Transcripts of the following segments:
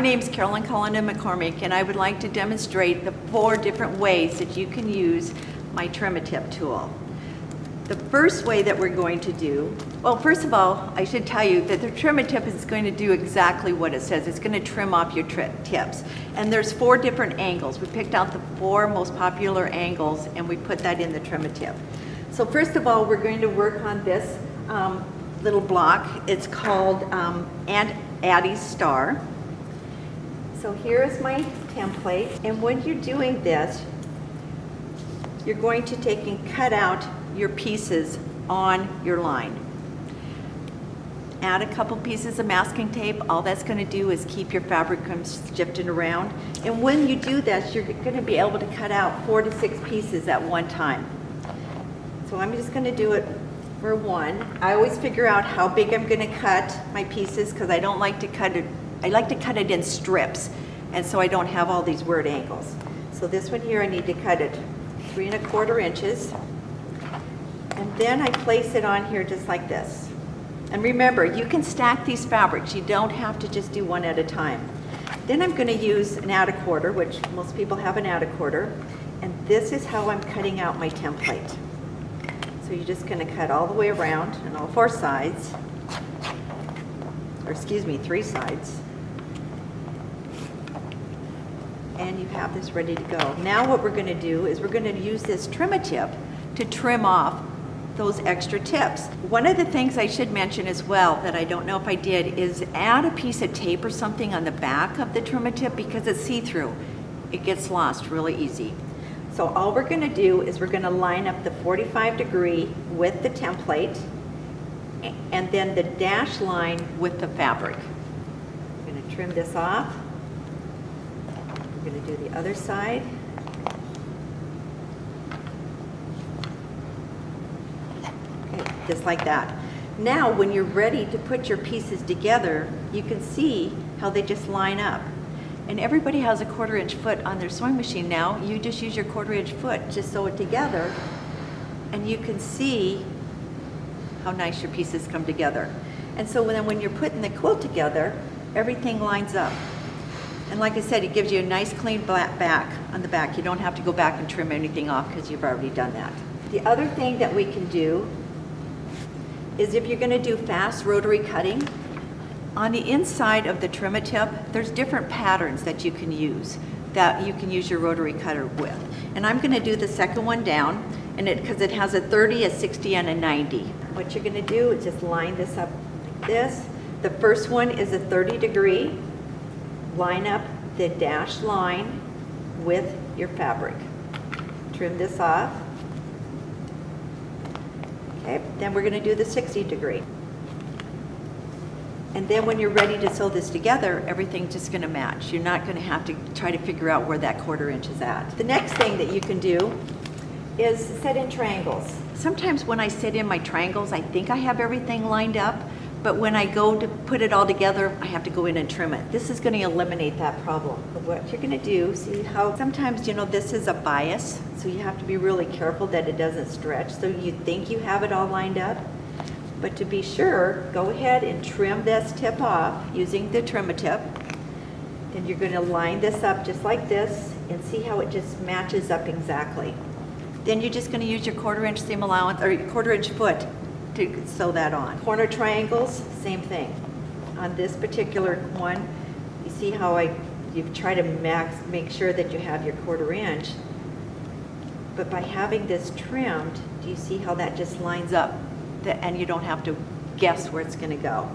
name's Carolyn Cullinan McCormick, and I would like to demonstrate the 4 different ways that you can use my trim-a-tip tool. The first way that we're going to do, well, first of all, I should tell you that the trim-a-tip is going to do exactly what it says. It's going to trim off your tips. And there's 4 different angles. We picked out the 4 most popular angles, and we put that in the trim-a-tip. So first of all, we're going to work on this little block. It's called Aunt Addie's Star. So here is my template, and when you're doing this, you're going to take and cut out your pieces on your line. Add a couple pieces of masking tape. All that's going to do is keep your fabric from shifting around. And when you do this, you're going to be able to cut out 4 to 6 pieces at one time. So I'm just going to do it for 1. I always figure out how big I'm going to cut my pieces because I don't like to cut it. I like to cut it in strips, and so I don't have all these weird angles. So this one here, I need to cut it 3 1/4 inches. And then I place it on here just like this. And remember, you can stack these fabrics. You don't have to just do one at a time. Then I'm going to use an 1/4, which most people have an 1/4. And this is how I'm cutting out my template. So you're just going to cut all the way around on all 4 sides. Or excuse me, 3 sides. And you have this ready to go. Now what we're going to do is we're going to use this trim-a-tip to trim off those extra tips. One of the things I should mention as well that I don't know if I did is add a piece of tape or something on the back of the trim-a-tip because it's see-through. It gets lost really easy. So all we're going to do is we're going to line up the 45° with the template and then the dash line with the fabric. I'm going to trim this off. We're going to do the other side. Okay, just like that. Now when you're ready to put your pieces together, you can see how they just line up. And everybody has a 1/4 inch foot on their sewing machine now. You just use your 1/4 inch foot, just sew it together, and you can see how nice your pieces come together. And so then when you're putting the quilt together, everything lines up. And like I said, it gives you a nice clean back on the back. You don't have to go back and trim anything off because you've already done that. The other thing that we can do is if you're going to do fast rotary cutting, on the inside of the trim-a-tip, there's different patterns that you can use your rotary cutter with. And I'm going to do the second one down, and because it has a 30, a 60, and a 90. What you're going to do is just line this up like this. The first one is a 30°. Line up the dash line with your fabric. Trim this off. Okay, then we're going to do the 60°. And then when you're ready to sew this together, everything's just going to match. You're not going to have to try to figure out where that 1/4 inch is at. The next thing that you can do is set in triangles. Sometimes when I set in my triangles, I think I have everything lined up, but when I go to put it all together, I have to go in and trim it. This is going to eliminate that problem. What you're going to do, see how sometimes, this is a bias, so you have to be really careful that it doesn't stretch. So you think you have it all lined up, but to be sure, go ahead and trim this tip off using the trim-a-tip. Then you're going to line this up just like this and see how it just matches up exactly. Then you're just going to use your 1/4 inch seam allowance or your 1/4 inch foot to sew that on. Corner triangles, same thing. On this particular one, you see how you try to make sure that you have your 1/4 inch, but by having this trimmed, do you see how that just lines up? And you don't have to guess where it's going to go.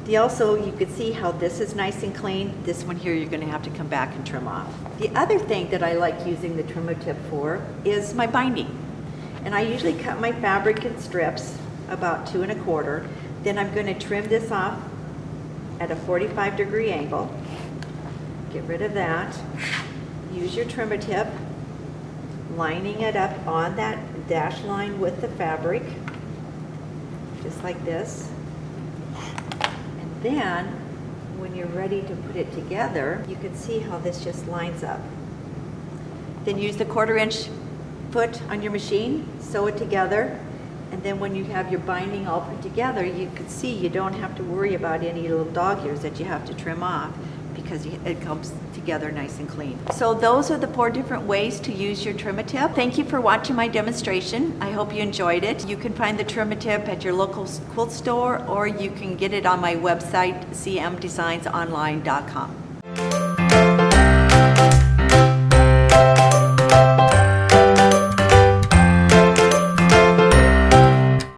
You can see how this is nice and clean. This one here, you're going to have to come back and trim off. The other thing that I like using the trim-a-tip for is my binding. And I usually cut my fabric in strips, about 2 1/4. Then I'm going to trim this off at a 45° angle. Get rid of that. Use your trim-a-tip, lining it up on that dash line with the fabric, just like this. And then when you're ready to put it together, you can see how this just lines up. Then use the 1/4 inch foot on your machine, sew it together, and then when you have your binding all put together, you can see you don't have to worry about any little dog ears that you have to trim off, because it comes together nice and clean. So those are the 4 different ways to use your Trim-A-Tip. Thank you for watching my demonstration. I hope you enjoyed it. You can find the Trim-A-Tip at your local quilt store, or you can get it on my website, cmdesignsonline.com.